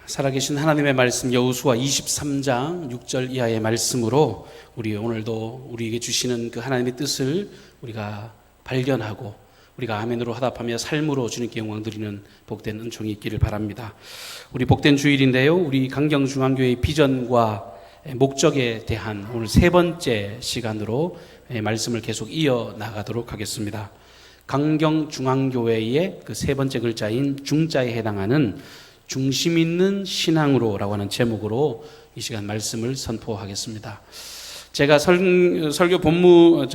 살아계신 하나님의 말씀 여호수아 23장 6절 이하의 말씀으로 우리 오늘도 우리에게 주시는 그 하나님의 뜻을 우리가 발견하고 우리가 아멘으로 화답하며 삶으로 주님께 영광 드리는 복된 은총이 있기를 바랍니다. 우리 복된 주일인데요. 우리 강경중앙교회의 비전과 목적에 대한 오늘 세 번째 시간으로 말씀을 계속 이어나가도록 하겠습니다. 강경중앙교회의 그 세 번째 글자인 중자에 해당하는 중심 있는 신앙으로라고 하는 제목으로 이 시간 말씀을 선포하겠습니다. 제가 설교 본무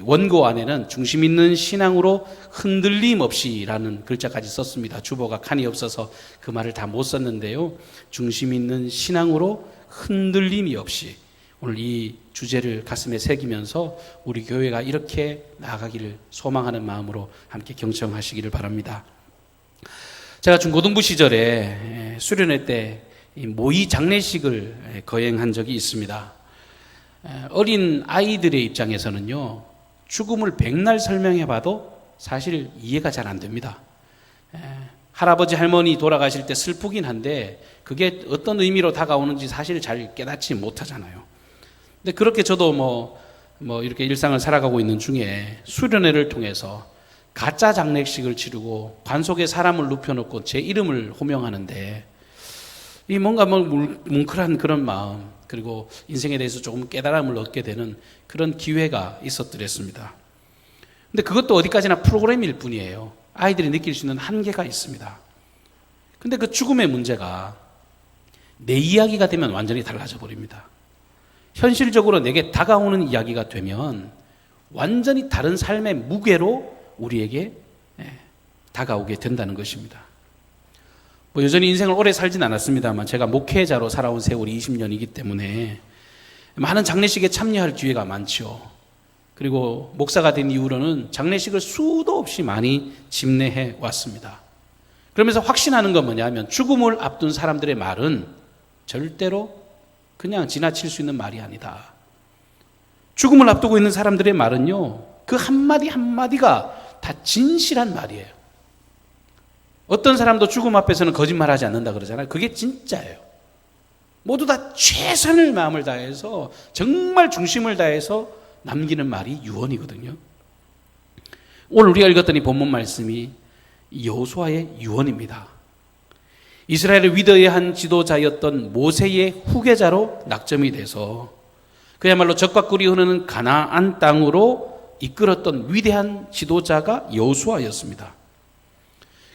원고 안에는 중심 있는 신앙으로 흔들림 없이라는 글자까지 썼습니다. 주보가 칸이 없어서 그 말을 다 못 썼는데요. 중심 있는 신앙으로 흔들림이 없이 오늘 이 주제를 가슴에 새기면서 우리 교회가 이렇게 나아가기를 소망하는 마음으로 함께 경청하시기를 바랍니다. 제가 중고등부 시절에 수련회 때 모의 장례식을 거행한 적이 있습니다. 어린 아이들의 입장에서는요, 죽음을 백날 설명해봐도 사실 이해가 잘 안 됩니다. 할아버지 할머니 돌아가실 때 슬프긴 한데 그게 어떤 의미로 다가오는지 사실 잘 깨닫지 못하잖아요. 근데 그렇게 저도 뭐 이렇게 일상을 살아가고 있는 중에 수련회를 통해서 가짜 장례식을 치르고 관 속에 사람을 눕혀놓고 제 이름을 호명하는데 이 뭔가 뭉클한 그런 마음, 그리고 인생에 대해서 조금 깨달음을 얻게 되는 그런 기회가 있었더랬습니다. 근데 그것도 어디까지나 프로그램일 뿐이에요. 아이들이 느낄 수 있는 한계가 있습니다. 근데 그 죽음의 문제가 내 이야기가 되면 완전히 달라져 버립니다. 현실적으로 내게 다가오는 이야기가 되면 완전히 다른 삶의 무게로 우리에게 다가오게 된다는 것입니다. 여전히 인생을 오래 살진 않았습니다만 제가 목회자로 살아온 세월이 20년이기 때문에 많은 장례식에 참여할 기회가 많죠. 그리고 목사가 된 이후로는 장례식을 수도 없이 많이 집례해 왔습니다. 그러면서 확신하는 건 뭐냐면 죽음을 앞둔 사람들의 말은 절대로 그냥 지나칠 수 있는 말이 아니다. 죽음을 앞두고 있는 사람들의 말은요, 그 한마디 한마디가 다 진실한 말이에요. 어떤 사람도 죽음 앞에서는 거짓말하지 않는다 그러잖아요. 그게 진짜예요. 모두 다 최선을 마음을 다해서 정말 중심을 다해서 남기는 말이 유언이거든요. 오늘 우리가 읽었던 이 본문 말씀이 여호수아의 유언입니다. 이스라엘의 위대한 지도자였던 모세의 후계자로 낙점이 돼서 그야말로 적과 꿀이 흐르는 가나안 땅으로 이끌었던 위대한 지도자가 여호수아였습니다.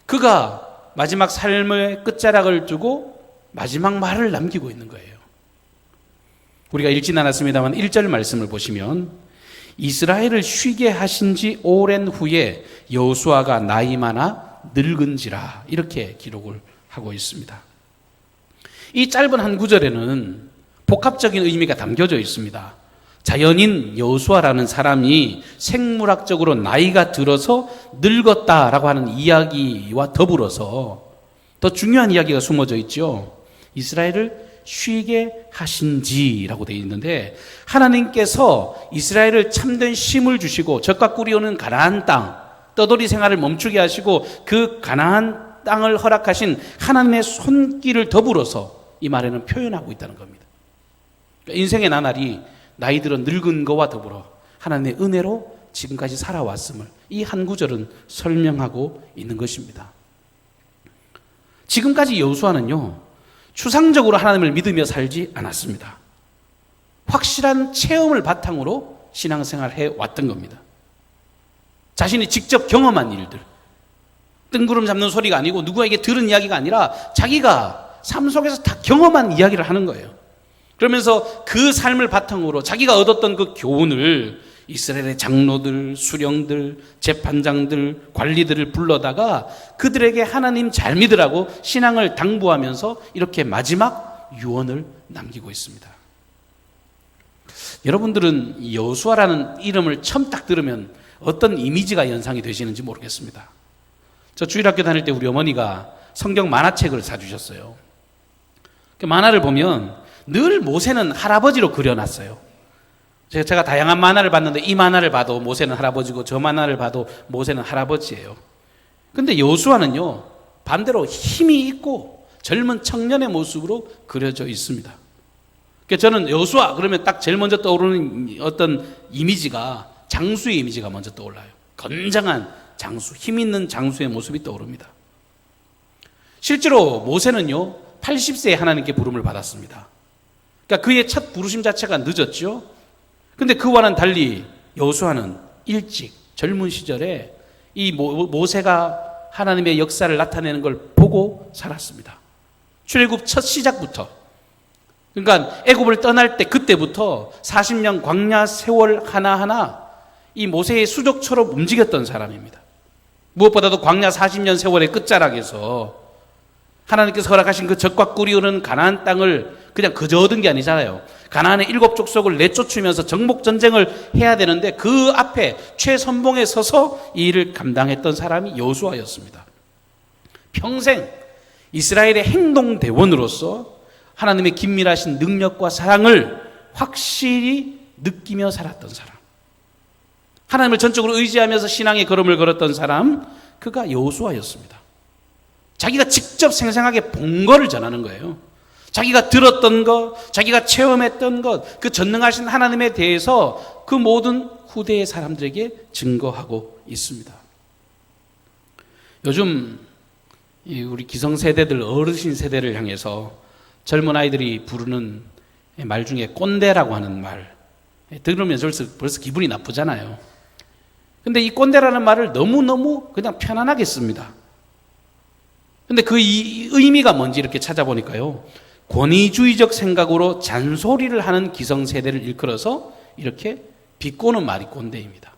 그가 마지막 삶의 끝자락을 두고 마지막 말을 남기고 있는 거예요. 우리가 읽진 않았습니다만 1절 말씀을 보시면 이스라엘을 쉬게 하신 지 오랜 후에 여호수아가 나이 많아 늙은지라 이렇게 기록을 하고 있습니다. 이 짧은 한 구절에는 복합적인 의미가 담겨져 있습니다. 자연인 여호수아라는 사람이 생물학적으로 나이가 들어서 늙었다라고 하는 이야기와 더불어서 더 중요한 이야기가 숨어져 있죠. 이스라엘을 쉬게 하신지라고 되어 있는데 하나님께서 이스라엘을 참된 쉼을 주시고 젖과 꿀이 오는 가나안 땅, 떠돌이 생활을 멈추게 하시고 그 가나안 땅을 허락하신 하나님의 손길을 더불어서 이 말에는 표현하고 있다는 겁니다. 그러니까 인생의 나날이 나이 들어 늙은 거와 더불어 하나님의 은혜로 지금까지 살아왔음을 이 한 구절은 설명하고 있는 것입니다. 지금까지 여호수아는요, 추상적으로 하나님을 믿으며 살지 않았습니다. 확실한 체험을 바탕으로 신앙생활을 해왔던 겁니다. 자신이 직접 경험한 일들, 뜬구름 잡는 소리가 아니고 누구에게 들은 이야기가 아니라 자기가 삶 속에서 다 경험한 이야기를 하는 거예요. 그러면서 그 삶을 바탕으로 자기가 얻었던 그 교훈을 이스라엘의 장로들, 수령들, 재판장들, 관리들을 불러다가 그들에게 하나님 잘 믿으라고 신앙을 당부하면서 이렇게 마지막 유언을 남기고 있습니다. 여러분들은 여호수아라는 이름을 처음 딱 들으면 어떤 이미지가 연상이 되시는지 모르겠습니다. 저 주일학교 다닐 때 우리 어머니가 성경 만화책을 사주셨어요. 그 만화를 보면 늘 모세는 할아버지로 그려놨어요. 제가 다양한 만화를 봤는데 이 만화를 봐도 모세는 할아버지고 저 만화를 봐도 모세는 할아버지예요. 근데 여호수아는요, 반대로 힘이 있고 젊은 청년의 모습으로 그려져 있습니다. 그러니까 저는 여호수아 그러면 딱 제일 먼저 떠오르는 어떤 이미지가 장수의 이미지가 먼저 떠올라요. 건장한 장수, 힘 있는 장수의 모습이 떠오릅니다. 실제로 모세는요 80세에 하나님께 부름을 받았습니다. 그러니까 그의 첫 부르심 자체가 늦었죠. 근데 그와는 달리 여호수아는 일찍 젊은 시절에 이 모세가 하나님의 역사를 나타내는 걸 보고 살았습니다. 출애굽 첫 시작부터, 그러니까 애굽을 떠날 때 그때부터 40년 광야 세월 하나하나 이 모세의 수족처럼 움직였던 사람입니다. 무엇보다도 광야 40년 세월의 끝자락에서 하나님께서 허락하신 그 젖과 꿀이 흐르는 가나안 땅을 그냥 그저 얻은 게 아니잖아요. 가나안의 7 족속을 내쫓으면서 정복 전쟁을 해야 되는데 그 앞에 최선봉에 서서 이 일을 감당했던 사람이 여호수아였습니다. 평생 이스라엘의 행동대원으로서 하나님의 긴밀하신 능력과 사랑을 확실히 느끼며 살았던 사람, 하나님을 전적으로 의지하면서 신앙의 걸음을 걸었던 사람, 그가 여호수아였습니다. 자기가 직접 생생하게 본 거를 전하는 거예요. 자기가 들었던 것, 자기가 체험했던 것, 그 전능하신 하나님에 대해서 그 모든 후대의 사람들에게 증거하고 있습니다. 요즘 우리 기성세대들, 어르신 세대를 향해서 젊은 아이들이 부르는 말 중에 꼰대라고 하는 말, 들으면 벌써 기분이 나쁘잖아요. 근데 이 꼰대라는 말을 너무너무 그냥 편안하게 씁니다. 근데 그 의미가 뭔지 이렇게 찾아보니까요, 권위주의적 생각으로 잔소리를 하는 기성세대를 일컬어서 이렇게 비꼬는 말이 꼰대입니다.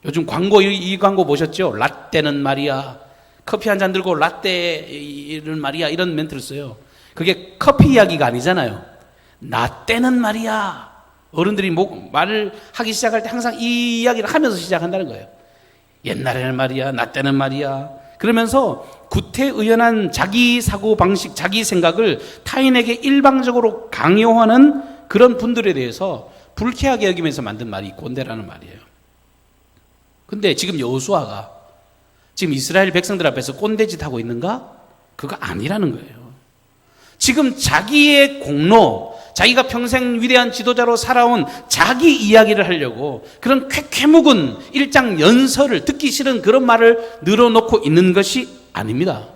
요즘 광고, 이 광고 보셨죠? 라떼는 말이야, 커피 한 잔 들고 라떼는 말이야, 이런 멘트를 써요. 그게 커피 이야기가 아니잖아요. 나 때는 말이야. 어른들이 말을 하기 시작할 때 항상 이 이야기를 하면서 시작한다는 거예요. 옛날에는 말이야, 나 때는 말이야. 그러면서 구태의연한 자기 사고방식, 자기 생각을 타인에게 일방적으로 강요하는 그런 분들에 대해서 불쾌하게 여기면서 만든 말이 꼰대라는 말이에요. 근데 지금 여호수아가 지금 이스라엘 백성들 앞에서 꼰대짓 하고 있는가? 그거 아니라는 거예요. 지금 자기의 공로, 자기가 평생 위대한 지도자로 살아온 자기 이야기를 하려고 그런 쾌쾌묵은 일장 연설을, 듣기 싫은 그런 말을 늘어놓고 있는 것이 아닙니다.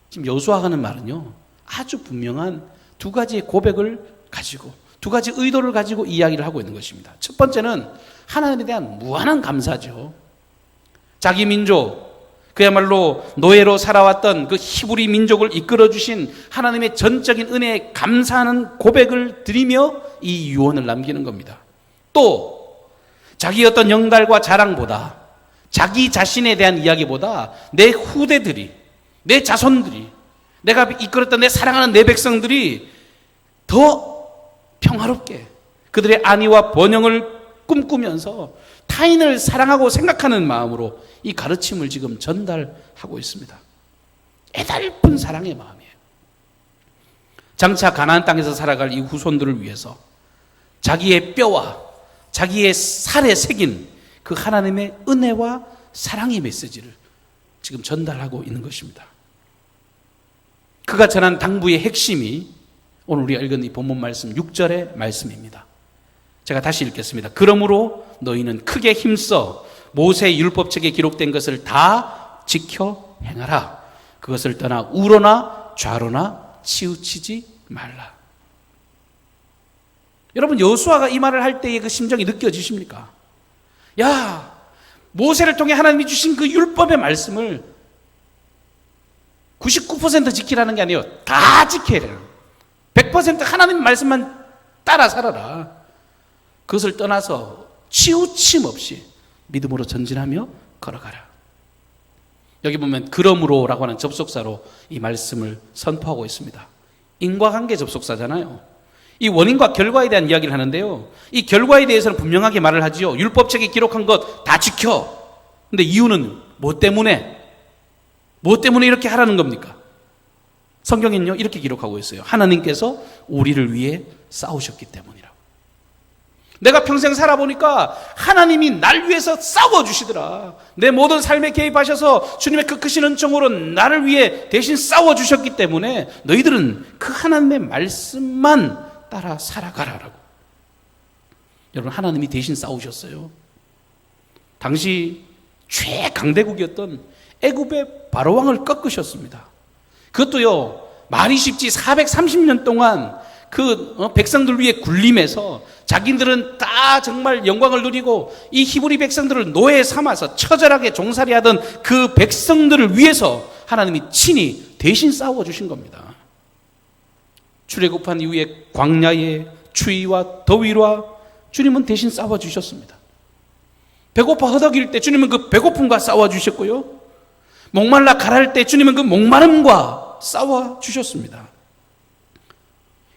지금 여호수아가 하는 말은요, 아주 분명한 두 가지의 고백을 가지고, 두 가지 의도를 가지고 이야기를 하고 있는 것입니다. 첫 번째는 하나님에 대한 무한한 감사죠. 자기 민족, 그야말로 노예로 살아왔던 그 히브리 민족을 이끌어주신 하나님의 전적인 은혜에 감사하는 고백을 드리며 이 유언을 남기는 겁니다. 또 자기 어떤 영달과 자랑보다, 자기 자신에 대한 이야기보다 내 후대들이, 내 자손들이, 내가 이끌었던 내 사랑하는 내 백성들이 더 평화롭게 그들의 안위와 번영을 꿈꾸면서 타인을 사랑하고 생각하는 마음으로 이 가르침을 지금 전달하고 있습니다. 애달픈 사랑의 마음이에요. 장차 가나안 땅에서 살아갈 이 후손들을 위해서 자기의 뼈와 자기의 살에 새긴 그 하나님의 은혜와 사랑의 메시지를 지금 전달하고 있는 것입니다. 그가 전한 당부의 핵심이 오늘 우리가 읽은 이 본문 말씀 6절의 말씀입니다. 제가 다시 읽겠습니다. 그러므로 너희는 크게 힘써 모세의 율법책에 기록된 것을 다 지켜 행하라. 그것을 떠나 우로나 좌로나 치우치지 말라. 여러분, 여호수아가 이 말을 할 때의 그 심정이 느껴지십니까? 야, 모세를 통해 하나님이 주신 그 율법의 말씀을 99% 지키라는 게 아니에요. 다 지켜야 돼요. 100% 하나님 말씀만 따라 살아라. 그것을 떠나서 치우침 없이 믿음으로 전진하며 걸어가라. 여기 보면 그러므로라고 하는 접속사로 이 말씀을 선포하고 있습니다. 인과관계 접속사잖아요. 이 원인과 결과에 대한 이야기를 하는데요, 이 결과에 대해서는 분명하게 말을 하지요. 율법책에 기록한 것 다 지켜. 근데 이유는 뭐 때문에 이렇게 하라는 겁니까? 성경에는요 이렇게 기록하고 있어요. 하나님께서 우리를 위해 싸우셨기 때문이라고. 내가 평생 살아보니까 하나님이 날 위해서 싸워주시더라. 내 모든 삶에 개입하셔서 주님의 그 크신 은총으로 나를 위해 대신 싸워주셨기 때문에 너희들은 그 하나님의 말씀만 따라 살아가라라고. 여러분, 하나님이 대신 싸우셨어요. 당시 최강대국이었던 애굽의 바로왕을 꺾으셨습니다. 그것도요, 말이 쉽지 430년 동안 백성들 위해 군림해서 자기들은 다 정말 영광을 누리고 이 히브리 백성들을 노예 삼아서 처절하게 종살이 하던 그 백성들을 위해서 하나님이 친히 대신 싸워주신 겁니다. 출애굽한 이후에 광야의 추위와 더위와 주님은 대신 싸워주셨습니다. 배고파 허덕일 때 주님은 그 배고픔과 싸워주셨고요. 목말라 가랄 때 주님은 그 목마름과 싸워주셨습니다.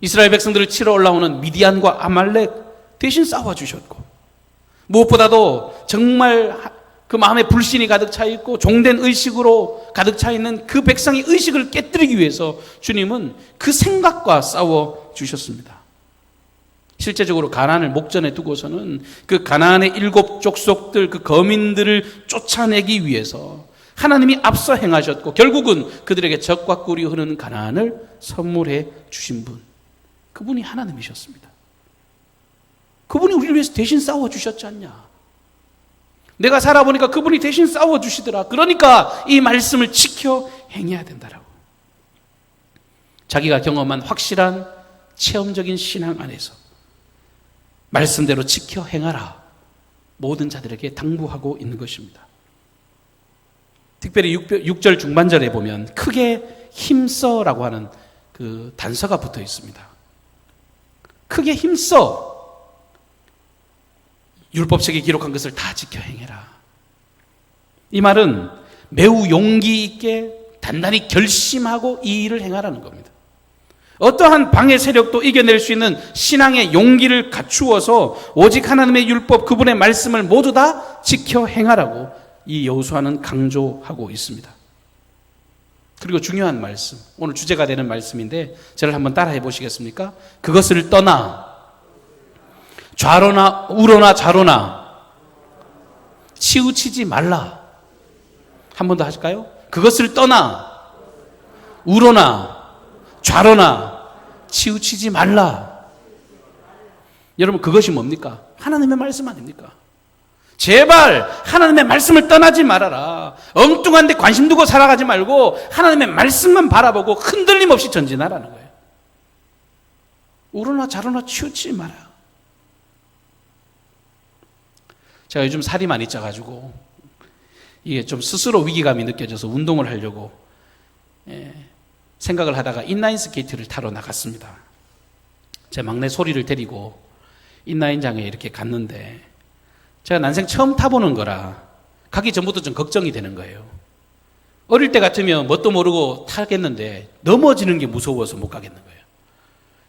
이스라엘 백성들을 치러 올라오는 미디안과 아말렉 대신 싸워주셨고, 무엇보다도 정말 그 마음에 불신이 가득 차 있고 종된 의식으로 가득 차 있는 그 백성의 의식을 깨뜨리기 위해서 주님은 그 생각과 싸워주셨습니다. 실제적으로 가나안을 목전에 두고서는 그 가나안의 7 족속들, 그 거민들을 쫓아내기 위해서 하나님이 앞서 행하셨고, 결국은 그들에게 적과 꿀이 흐르는 가나안을 선물해 주신 분, 그분이 하나님이셨습니다. 그분이 우리를 위해서 대신 싸워주셨지 않냐. 내가 살아보니까 그분이 대신 싸워주시더라. 그러니까 이 말씀을 지켜 행해야 된다라고. 자기가 경험한 확실한 체험적인 신앙 안에서 말씀대로 지켜 행하라, 모든 자들에게 당부하고 있는 것입니다. 특별히 6절 중반절에 보면 크게 힘써라고 하는 그 단서가 붙어 있습니다. 크게 힘써. 율법책에 기록한 것을 다 지켜 행해라. 이 말은 매우 용기 있게 단단히 결심하고 이 일을 행하라는 겁니다. 어떠한 방해 세력도 이겨낼 수 있는 신앙의 용기를 갖추어서 오직 하나님의 율법, 그분의 말씀을 모두 다 지켜 행하라고 이 여호수아는 강조하고 있습니다. 그리고 중요한 말씀, 오늘 주제가 되는 말씀인데 저를 한번 따라해 보시겠습니까? 그것을 떠나 좌로나 우로나 좌로나 치우치지 말라. 한 번 더 하실까요? 그것을 떠나 우로나 좌로나 치우치지 말라. 여러분, 그것이 뭡니까? 하나님의 말씀 아닙니까? 제발 하나님의 말씀을 떠나지 말아라. 엉뚱한 데 관심 두고 살아가지 말고 하나님의 말씀만 바라보고 흔들림 없이 전진하라는 거예요. 우로나 좌로나 치우치지 말아요. 제가 요즘 살이 많이 쪄가지고 이게 좀 스스로 위기감이 느껴져서 운동을 하려고 생각을 하다가 인라인 스케이트를 타러 나갔습니다. 제 막내 소리를 데리고 인라인장에 이렇게 갔는데, 제가 난생 처음 타보는 거라 가기 전부터 좀 걱정이 되는 거예요. 어릴 때 같으면 뭣도 모르고 타겠는데 넘어지는 게 무서워서 못 가겠는 거예요.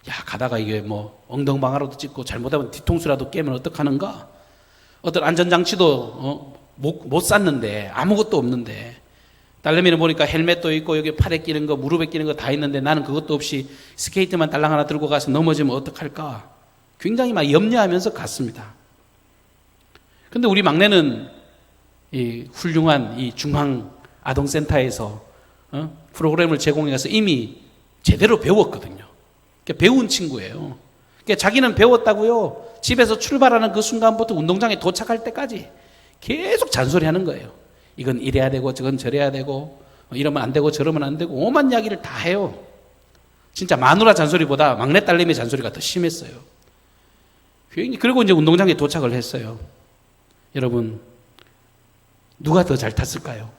야, 가다가 이게 뭐 엉덩방아라도 찍고 잘못하면 뒤통수라도 깨면 어떡하는가? 어떤 안전장치도 못 쌌는데, 아무것도 없는데, 딸내미는 보니까 헬멧도 있고 여기 팔에 끼는 거, 무릎에 끼는 거 다 있는데 나는 그것도 없이 스케이트만 달랑 하나 들고 가서 넘어지면 어떡할까? 굉장히 막 염려하면서 갔습니다. 근데 우리 막내는 이 훌륭한 이 중앙 아동센터에서 프로그램을 제공해서 이미 제대로 배웠거든요. 그러니까 배운 친구예요. 그러니까 자기는 배웠다고요. 집에서 출발하는 그 순간부터 운동장에 도착할 때까지 계속 잔소리하는 거예요. 이건 이래야 되고 저건 저래야 되고 이러면 안 되고 저러면 안 되고 오만 이야기를 다 해요. 진짜 마누라 잔소리보다 막내 딸내미 잔소리가 더 심했어요. 그리고 이제 운동장에 도착을 했어요. 여러분, 누가 더 잘 탔을까요?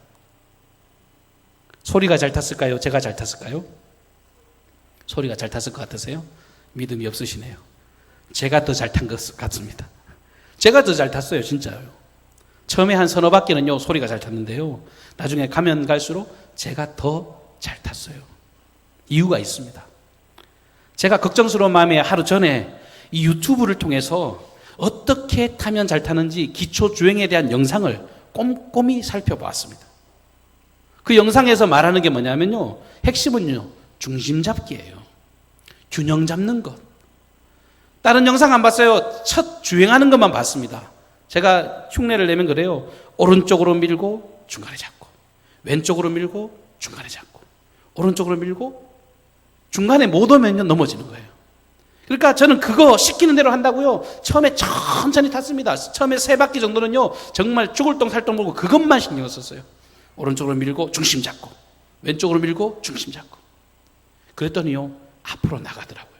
소리가 잘 탔을까요? 제가 잘 탔을까요? 소리가 잘 탔을 것 같으세요? 믿음이 없으시네요. 제가 더 잘 탄 것 같습니다. 제가 더 잘 탔어요, 진짜요. 처음에 한 서너 바퀴는요, 소리가 잘 탔는데요, 나중에 가면 갈수록 제가 더 잘 탔어요. 이유가 있습니다. 제가 걱정스러운 마음에 하루 전에 이 유튜브를 통해서 어떻게 타면 잘 타는지 기초 주행에 대한 영상을 꼼꼼히 살펴보았습니다. 그 영상에서 말하는 게 뭐냐면요, 핵심은요, 중심 잡기예요. 균형 잡는 것. 다른 영상 안 봤어요. 첫 주행하는 것만 봤습니다. 제가 흉내를 내면 그래요. 오른쪽으로 밀고 중간에 잡고, 왼쪽으로 밀고 중간에 잡고, 오른쪽으로 밀고 중간에 못 오면요 넘어지는 거예요. 그러니까 저는 그거 시키는 대로 한다고요. 처음에 천천히 탔습니다. 처음에 3바퀴 정도는요 정말 죽을 똥 살 똥 몰고 그것만 신경을 썼어요. 오른쪽으로 밀고 중심 잡고, 왼쪽으로 밀고 중심 잡고. 그랬더니요 앞으로 나가더라고요.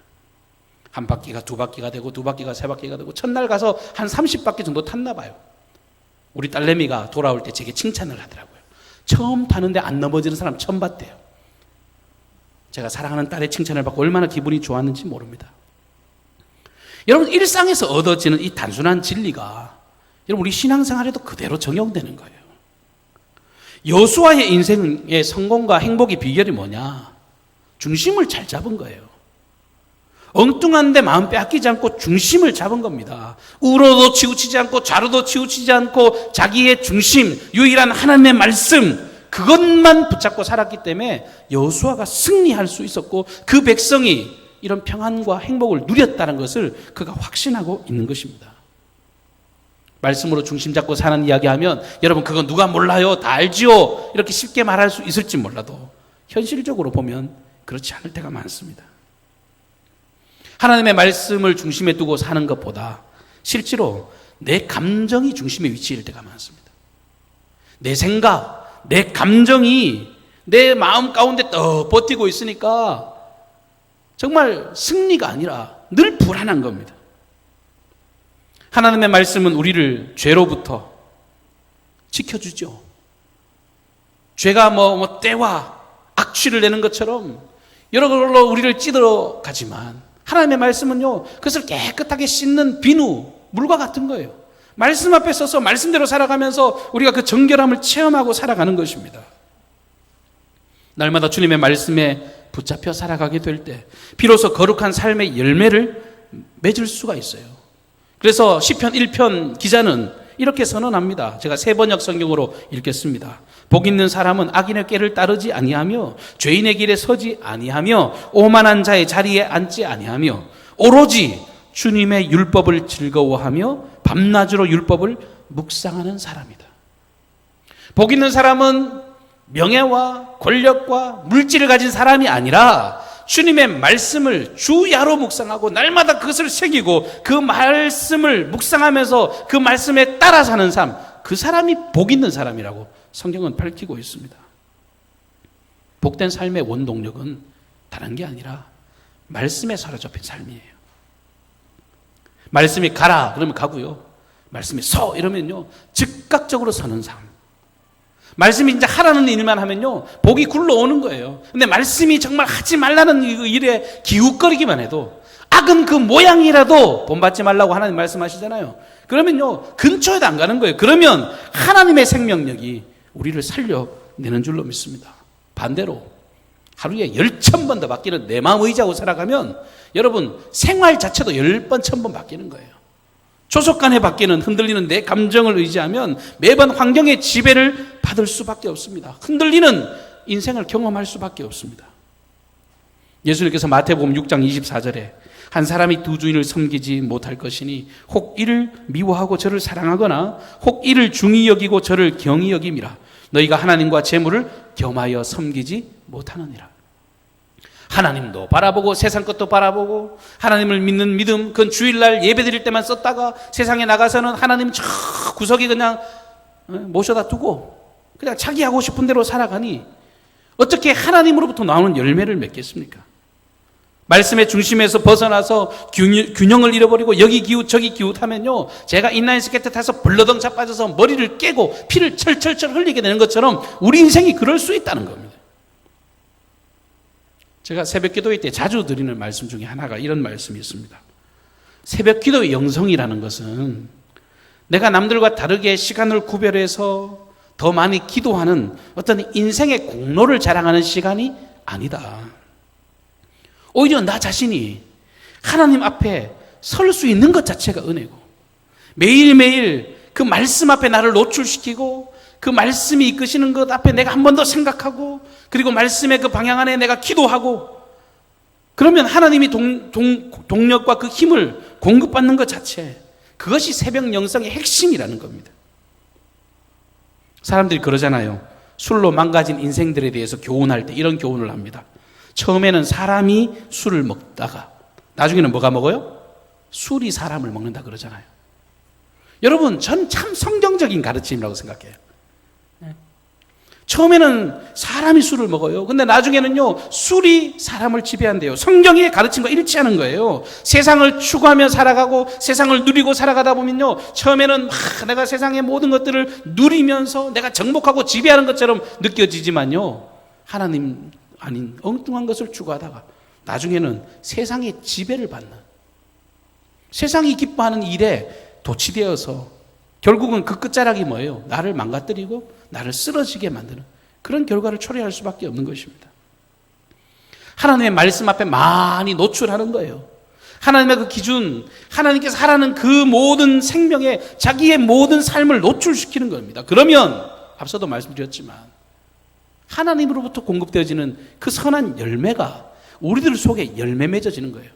1바퀴가 2바퀴가 되고 2바퀴가 3바퀴가 되고, 첫날 가서 한 30바퀴 정도 탔나 봐요. 우리 딸내미가 돌아올 때 제게 칭찬을 하더라고요. 처음 타는데 안 넘어지는 사람 처음 봤대요. 제가 사랑하는 딸의 칭찬을 받고 얼마나 기분이 좋았는지 모릅니다. 여러분, 일상에서 얻어지는 이 단순한 진리가 여러분 우리 신앙생활에도 그대로 적용되는 거예요. 여호수아의 인생의 성공과 행복의 비결이 뭐냐? 중심을 잘 잡은 거예요. 엉뚱한데 마음 빼앗기지 않고 중심을 잡은 겁니다. 우로도 치우치지 않고 좌로도 치우치지 않고 자기의 중심, 유일한 하나님의 말씀, 그것만 붙잡고 살았기 때문에 여호수아가 승리할 수 있었고 그 백성이 이런 평안과 행복을 누렸다는 것을 그가 확신하고 있는 것입니다. 말씀으로 중심 잡고 사는 이야기하면 여러분 그건 누가 몰라요? 다 알지요? 이렇게 쉽게 말할 수 있을지 몰라도 현실적으로 보면 그렇지 않을 때가 많습니다. 하나님의 말씀을 중심에 두고 사는 것보다 실제로 내 감정이 중심에 위치할 때가 많습니다. 내 생각, 내 감정이 내 마음 가운데 떡 버티고 있으니까 정말 승리가 아니라 늘 불안한 겁니다. 하나님의 말씀은 우리를 죄로부터 지켜주죠. 죄가 때와 악취를 내는 것처럼 여러 걸로 우리를 찌들어 가지만 하나님의 말씀은요 그것을 깨끗하게 씻는 비누, 물과 같은 거예요. 말씀 앞에 서서 말씀대로 살아가면서 우리가 그 정결함을 체험하고 살아가는 것입니다. 날마다 주님의 말씀에 붙잡혀 살아가게 될 때 비로소 거룩한 삶의 열매를 맺을 수가 있어요. 그래서 시편 1편 기자는 이렇게 선언합니다. 제가 세번역 성경으로 읽겠습니다. 복 있는 사람은 악인의 꾀를 따르지 아니하며 죄인의 길에 서지 아니하며 오만한 자의 자리에 앉지 아니하며 오로지 주님의 율법을 즐거워하며 밤낮으로 율법을 묵상하는 사람이다. 복 있는 사람은 명예와 권력과 물질을 가진 사람이 아니라 주님의 말씀을 주야로 묵상하고 날마다 그것을 새기고 그 말씀을 묵상하면서 그 말씀에 따라 사는 삶, 그 사람이 복 있는 사람이라고 성경은 밝히고 있습니다. 복된 삶의 원동력은 다른 게 아니라 말씀에 사로잡힌 삶이에요. 말씀이 가라 그러면 가고요. 말씀이 서 이러면요 즉각적으로 서는 삶. 말씀이 이제 하라는 일만 하면요 복이 굴러오는 거예요. 근데 말씀이 정말 하지 말라는 일에 기웃거리기만 해도 악은 그 모양이라도 본받지 말라고 하나님 말씀하시잖아요. 그러면요 근처에도 안 가는 거예요. 그러면 하나님의 생명력이 우리를 살려내는 줄로 믿습니다. 반대로 하루에 10,000번 더 바뀌는 내 마음 의지하고 살아가면 여러분 생활 자체도 10번, 1,000번 바뀌는 거예요. 조속간에 바뀌는 흔들리는 내 감정을 의지하면 매번 환경의 지배를 받을 수밖에 없습니다. 흔들리는 인생을 경험할 수밖에 없습니다. 예수님께서 마태복음 6장 24절에 한 사람이 두 주인을 섬기지 못할 것이니 혹 이를 미워하고 저를 사랑하거나 혹 이를 중히 여기고 저를 경히 여김이라. 너희가 하나님과 재물을 겸하여 섬기지 못하느니라. 하나님도 바라보고 세상 것도 바라보고 하나님을 믿는 믿음, 그건 주일날 예배 드릴 때만 썼다가 세상에 나가서는 하나님 저 구석에 그냥 모셔다 두고 그냥 자기 하고 싶은 대로 살아가니 어떻게 하나님으로부터 나오는 열매를 맺겠습니까? 말씀의 중심에서 벗어나서 균형을 잃어버리고 여기 기웃 저기 기웃하면요 제가 인라인 스케이트 타서 벌러덩 자빠져서 머리를 깨고 피를 철철철 흘리게 되는 것처럼 우리 인생이 그럴 수 있다는 겁니다. 제가 새벽 기도회 때 자주 드리는 말씀 중에 하나가 이런 말씀이 있습니다. 새벽 기도의 영성이라는 것은 내가 남들과 다르게 시간을 구별해서 더 많이 기도하는 어떤 인생의 공로를 자랑하는 시간이 아니다. 오히려 나 자신이 하나님 앞에 설 수 있는 것 자체가 은혜고 매일매일 그 말씀 앞에 나를 노출시키고 그 말씀이 이끄시는 것 앞에 내가 한 번 더 생각하고 그리고 말씀의 그 방향 안에 내가 기도하고 그러면 하나님이 동력과 그 힘을 공급받는 것 자체, 그것이 새벽 영성의 핵심이라는 겁니다. 사람들이 그러잖아요. 술로 망가진 인생들에 대해서 교훈할 때 이런 교훈을 합니다. 처음에는 사람이 술을 먹다가 나중에는 뭐가 먹어요? 술이 사람을 먹는다 그러잖아요. 여러분, 전 참 성경적인 가르침이라고 생각해요. 처음에는 사람이 술을 먹어요. 근데 나중에는요, 술이 사람을 지배한대요. 성경의 가르침과 일치하는 거예요. 세상을 추구하며 살아가고 세상을 누리고 살아가다 보면요, 처음에는 내가 세상의 모든 것들을 누리면서 내가 정복하고 지배하는 것처럼 느껴지지만요, 하나님 아닌 엉뚱한 것을 추구하다가 나중에는 세상의 지배를 받는, 세상이 기뻐하는 일에 도취되어서 결국은 그 끝자락이 뭐예요? 나를 망가뜨리고 나를 쓰러지게 만드는 그런 결과를 초래할 수밖에 없는 것입니다. 하나님의 말씀 앞에 많이 노출하는 거예요. 하나님의 그 기준, 하나님께서 하라는 그 모든 생명에 자기의 모든 삶을 노출시키는 겁니다. 그러면 앞서도 말씀드렸지만 하나님으로부터 공급되어지는 그 선한 열매가 우리들 속에 열매 맺어지는 거예요.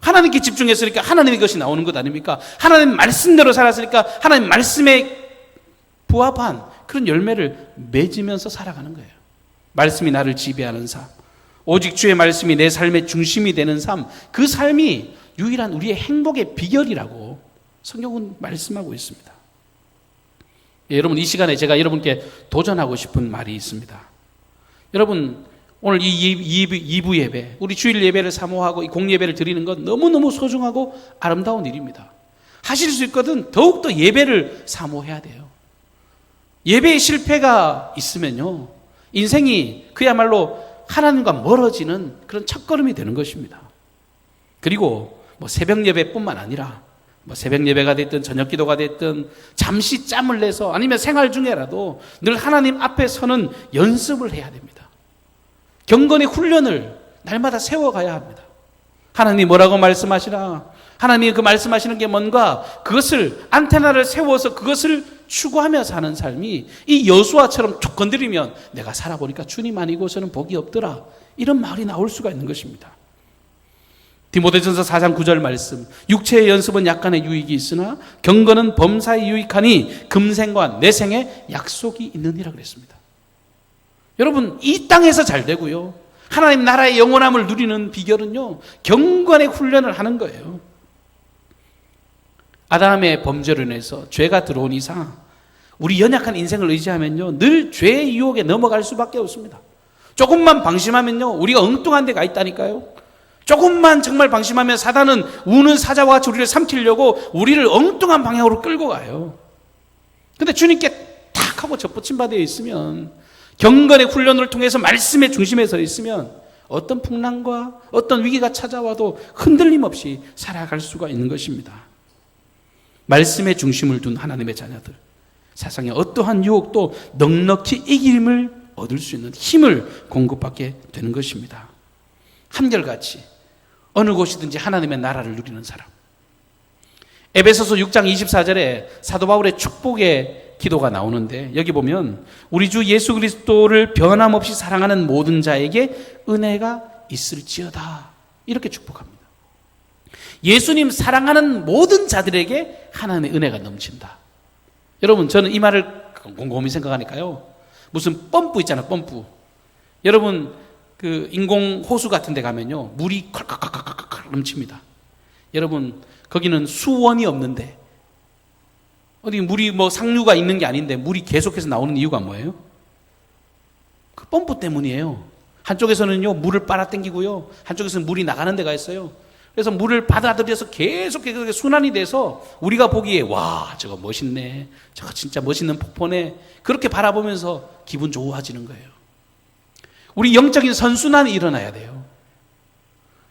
하나님께 집중했으니까 하나님의 것이 나오는 것 아닙니까? 하나님 말씀대로 살았으니까 하나님 말씀에 부합한 그런 열매를 맺으면서 살아가는 거예요. 말씀이 나를 지배하는 삶, 오직 주의 말씀이 내 삶의 중심이 되는 삶, 그 삶이 유일한 우리의 행복의 비결이라고 성경은 말씀하고 있습니다. 여러분, 이 시간에 제가 여러분께 도전하고 싶은 말이 있습니다. 여러분, 오늘 이 2부 예배, 우리 주일 예배를 사모하고 이 공예배를 드리는 건 너무너무 소중하고 아름다운 일입니다. 하실 수 있거든 더욱더 예배를 사모해야 돼요. 예배의 실패가 있으면요, 인생이 그야말로 하나님과 멀어지는 그런 첫걸음이 되는 것입니다. 그리고 새벽 예배뿐만 아니라 새벽 예배가 됐든 저녁 기도가 됐든 잠시 짬을 내서 아니면 생활 중에라도 늘 하나님 앞에 서는 연습을 해야 됩니다. 경건의 훈련을 날마다 세워가야 합니다. 하나님이 뭐라고 말씀하시나, 하나님이 그 말씀하시는 게 뭔가, 그것을 안테나를 세워서 그것을 추구하며 사는 삶이 이 여수아처럼 툭 건드리면 내가 살아보니까 주님 아니고서는 복이 없더라, 이런 말이 나올 수가 있는 것입니다. 디모데전서 4장 9절 말씀, 육체의 연습은 약간의 유익이 있으나 경건은 범사에 유익하니 금생과 내생에 약속이 있느니라 그랬습니다. 여러분, 이 땅에서 잘 되고요, 하나님 나라의 영원함을 누리는 비결은요, 경건의 훈련을 하는 거예요. 아담의 범죄로 인해서 죄가 들어온 이상 우리 연약한 인생을 의지하면요, 늘 죄의 유혹에 넘어갈 수밖에 없습니다. 조금만 방심하면요, 우리가 엉뚱한 데 가 있다니까요. 조금만 정말 방심하면 사단은 우는 사자와 같이 우리를 삼키려고 우리를 엉뚱한 방향으로 끌고 가요. 근데 주님께 탁 하고 접붙임 받아 있으면, 경건의 훈련을 통해서 말씀의 중심에 서 있으면 어떤 풍랑과 어떤 위기가 찾아와도 흔들림 없이 살아갈 수가 있는 것입니다. 말씀의 중심을 둔 하나님의 자녀들, 세상의 어떠한 유혹도 넉넉히 이김을 얻을 수 있는 힘을 공급받게 되는 것입니다. 한결같이 어느 곳이든지 하나님의 나라를 누리는 사람. 에베소서 6장 24절에 사도 바울의 축복의 기도가 나오는데, 여기 보면 우리 주 예수 그리스도를 변함없이 사랑하는 모든 자에게 은혜가 있을지어다, 이렇게 축복합니다. 예수님 사랑하는 모든 자들에게 하나님의 은혜가 넘친다. 여러분, 저는 이 말을 곰곰이 생각하니까요, 무슨 펌프 있잖아요, 펌프. 여러분, 그 인공 호수 같은 데 가면요, 물이 콸콸콸콸콸 넘칩니다. 여러분, 거기는 수원이 없는데, 어디 물이 상류가 있는 게 아닌데 물이 계속해서 나오는 이유가 뭐예요? 그 펌프 때문이에요. 한쪽에서는요, 물을 빨아당기고요, 한쪽에서는 물이 나가는 데가 있어요. 그래서 물을 받아들여서 계속 순환이 돼서 우리가 보기에 와, 저거 멋있네, 저거 진짜 멋있는 폭포네, 그렇게 바라보면서 기분 좋아지는 거예요. 우리 영적인 선순환이 일어나야 돼요.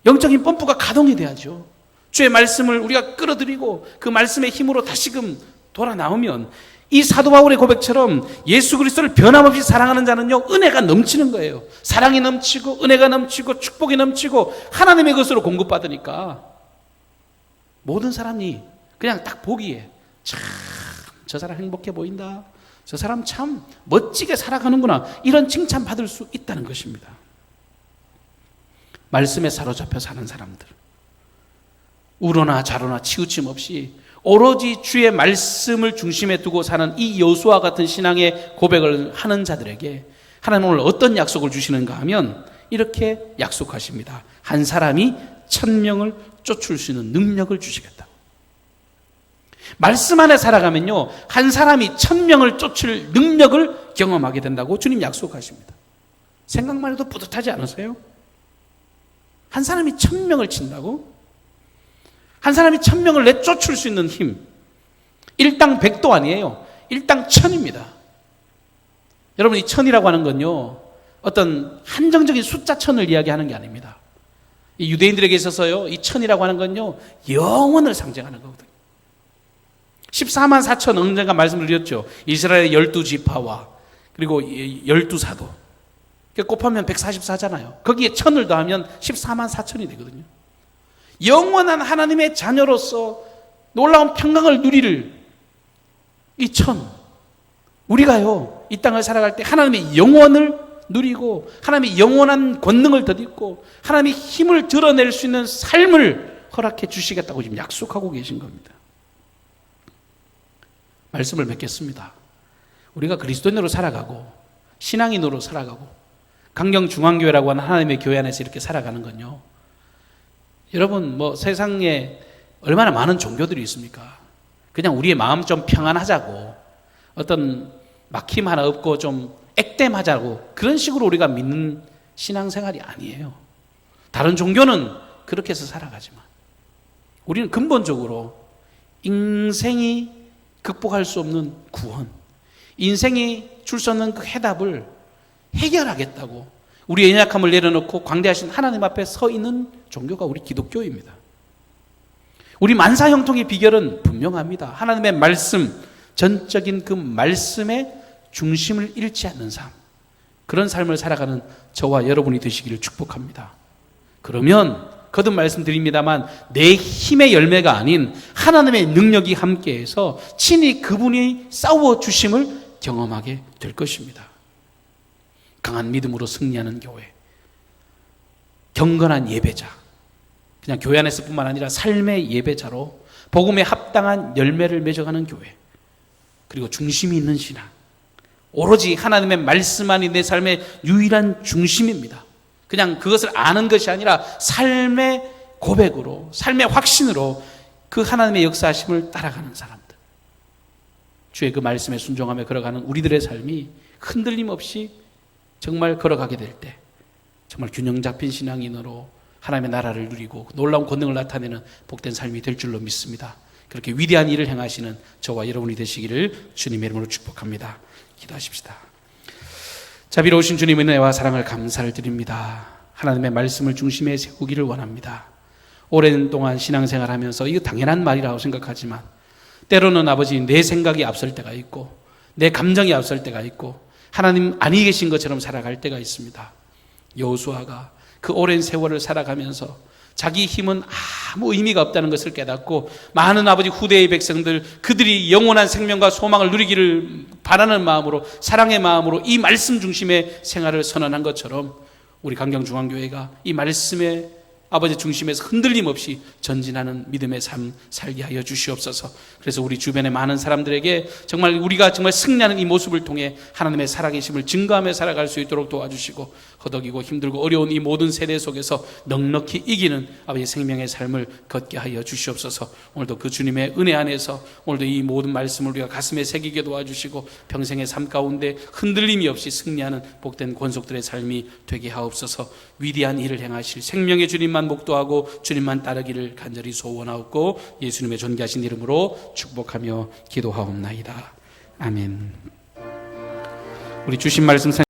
영적인 펌프가 가동이 돼야죠. 주의 말씀을 우리가 끌어들이고 그 말씀의 힘으로 다시금 돌아 나오면 이 사도 바울의 고백처럼 예수 그리스도를 변함없이 사랑하는 자는요, 은혜가 넘치는 거예요. 사랑이 넘치고 은혜가 넘치고 축복이 넘치고 하나님의 것으로 공급받으니까 모든 사람이 그냥 딱 보기에 참 저 사람 행복해 보인다, 저 사람 참 멋지게 살아가는구나, 이런 칭찬 받을 수 있다는 것입니다. 말씀에 사로잡혀 사는 사람들, 우러나 좌로나 치우침 없이 오로지 주의 말씀을 중심에 두고 사는 이 여호수아 같은 신앙의 고백을 하는 자들에게 하나님 오늘 어떤 약속을 주시는가 하면 이렇게 약속하십니다. 한 사람이 1000명을 쫓을 수 있는 능력을 주시겠다. 말씀 안에 살아가면요, 한 사람이 1000명을 쫓을 능력을 경험하게 된다고 주님 약속하십니다. 생각만 해도 뿌듯하지 않으세요? 한 사람이 1000명을 친다고? 한 사람이 1000명을 내쫓을 수 있는 힘. 일당 100도 아니에요. 일당 1000입니다. 여러분, 이 1000이라고 하는 건요, 어떤 한정적인 숫자 1000을 이야기하는 게 아닙니다. 이 유대인들에게 있어서요, 이 1000이라고 하는 건요, 영원을 상징하는 거거든요. 14만 4천 언젠가 말씀을 드렸죠. 이스라엘의 12지파와 그리고 12사도. 곱하면 144잖아요. 거기에 1000을 더하면 14만 4천이 되거든요. 영원한 하나님의 자녀로서 놀라운 평강을 누리를 이 1000. 우리가요, 이 땅을 살아갈 때 하나님의 영원을 누리고 하나님의 영원한 권능을 덧입고 하나님의 힘을 드러낼 수 있는 삶을 허락해 주시겠다고 지금 약속하고 계신 겁니다. 말씀을 맺겠습니다. 우리가 그리스도인으로 살아가고 신앙인으로 살아가고 강경중앙교회라고 하는 하나님의 교회 안에서 이렇게 살아가는 건요, 여러분 세상에 얼마나 많은 종교들이 있습니까? 그냥 우리의 마음 좀 평안하자고, 어떤 막힘 하나 없고 좀 액땜하자고, 그런 식으로 우리가 믿는 신앙생활이 아니에요. 다른 종교는 그렇게 해서 살아가지만 우리는 근본적으로 인생이 극복할 수 없는 구원, 인생이 줄 수 없는 그 해답을 해결하겠다고 우리의 연약함을 내려놓고 광대하신 하나님 앞에 서 있는 종교가 우리 기독교입니다. 우리 만사 형통의 비결은 분명합니다. 하나님의 말씀, 전적인 그 말씀의 중심을 잃지 않는 삶, 그런 삶을 살아가는 저와 여러분이 되시기를 축복합니다. 그러면 거듭 말씀드립니다만 내 힘의 열매가 아닌 하나님의 능력이 함께해서 친히 그분이 싸워주심을 경험하게 될 것입니다. 강한 믿음으로 승리하는 교회, 경건한 예배자, 그냥 교회 안에서뿐만 아니라 삶의 예배자로 복음에 합당한 열매를 맺어가는 교회, 그리고 중심이 있는 신앙, 오로지 하나님의 말씀만이 내 삶의 유일한 중심입니다. 그냥 그것을 아는 것이 아니라 삶의 고백으로, 삶의 확신으로 그 하나님의 역사하심을 따라가는 사람들, 주의 그 말씀에 순종하며 걸어가는 우리들의 삶이 흔들림 없이 정말 걸어가게 될 때 정말 균형 잡힌 신앙인으로 하나님의 나라를 누리고 놀라운 권능을 나타내는 복된 삶이 될 줄로 믿습니다. 그렇게 위대한 일을 행하시는 저와 여러분이 되시기를 주님의 이름으로 축복합니다. 기도하십시다. 자비로우신 주님의 은혜와 사랑을 감사를 드립니다. 하나님의 말씀을 중심에 세우기를 원합니다. 오랜 동안 신앙생활하면서 이거 당연한 말이라고 생각하지만 때로는 아버지 내 생각이 앞설 때가 있고 내 감정이 앞설 때가 있고 하나님 아니 계신 것처럼 살아갈 때가 있습니다. 여호수아가 그 오랜 세월을 살아가면서 자기 힘은 아무 의미가 없다는 것을 깨닫고 많은 아버지 후대의 백성들, 그들이 영원한 생명과 소망을 누리기를 바라는 마음으로, 사랑의 마음으로 이 말씀 중심의 생활을 선언한 것처럼 우리 강경중앙교회가 이 말씀의 아버지 중심에서 흔들림 없이 전진하는 믿음의 삶 살게 하여 주시옵소서. 그래서 우리 주변의 많은 사람들에게 정말 우리가 정말 승리하는 이 모습을 통해 하나님의 살아계심을 증거하며 살아갈 수 있도록 도와주시고, 허덕이고 힘들고 어려운 이 모든 세대 속에서 넉넉히 이기는 아버지 생명의 삶을 걷게 하여 주시옵소서. 오늘도 그 주님의 은혜 안에서 오늘도 이 모든 말씀을 우리가 가슴에 새기게 도와주시고 평생의 삶 가운데 흔들림이 없이 승리하는 복된 권속들의 삶이 되게 하옵소서. 위대한 일을 행하실 생명의 주님만 목도하고 주님만 따르기를 간절히 소원하옵고 예수님의 존귀하신 이름으로 축복하며 기도하옵나이다. 아멘. 우리 주신 말씀